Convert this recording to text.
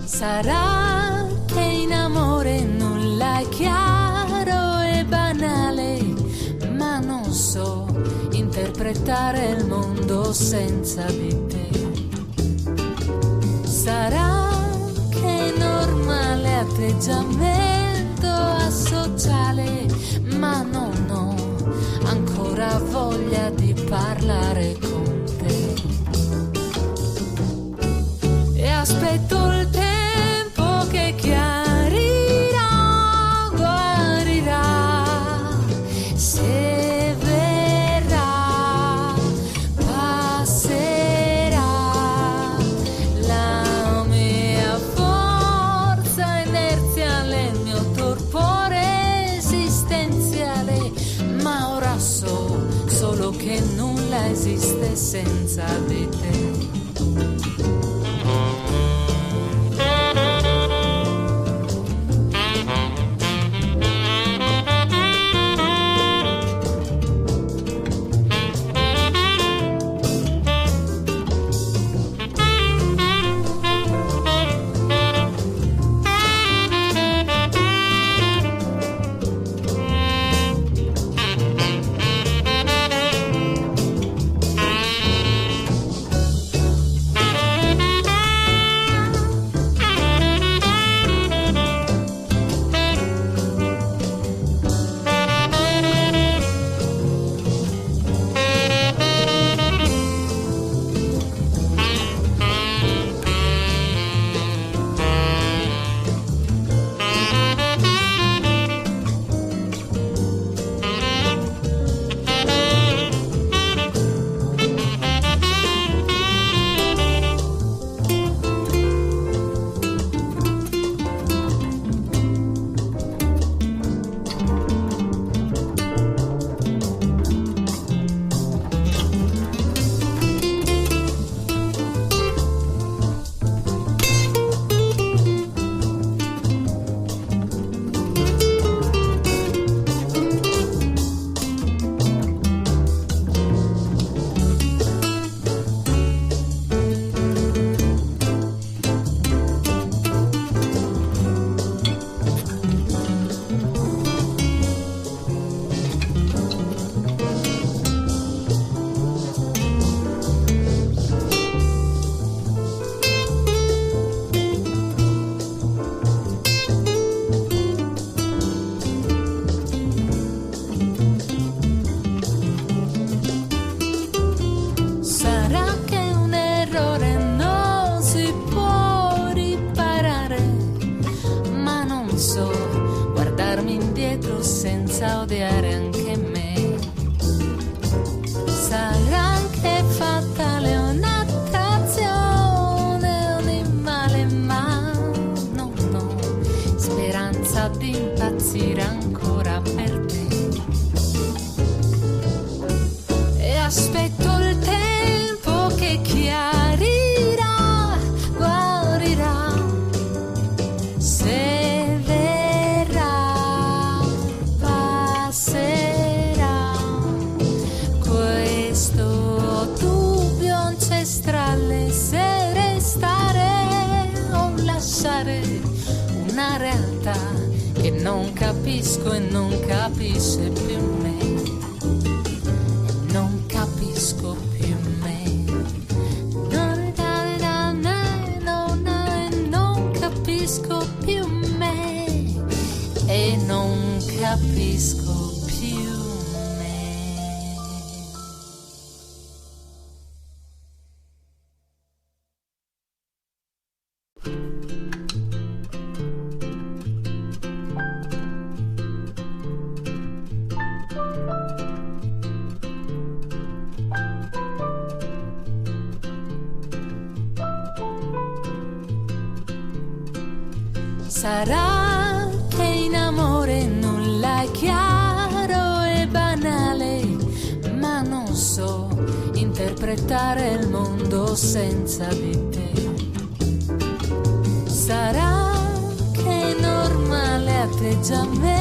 Sarà che in amore nulla è chiaro e banale, ma non so interpretare il mondo senza di te. Sarà che è normale atteggiamento asociale, ma non ho ancora voglia di parlare con te. E aspetto il tempo che chiarirà, guarirà, se verrà, passerà la mia forza inerziale, il mio torpore esistenziale, ma ora so solo che nulla esiste senza di te. Senza odiare anche me. Sarà anche fatale un'attrazione, un male, ma no, no, speranza di impazzire ancora per te. E aspetto il tempo che chiarirà, guarirà, se se restare o lasciare una realtà che non capisco e non capisce più me, non capisco più me, non capisco più me e non capisco più me. Sarà che in amore nulla è chiaro e banale, ma non so interpretare il mondo senza di te. Sarà che è normale atteggiamento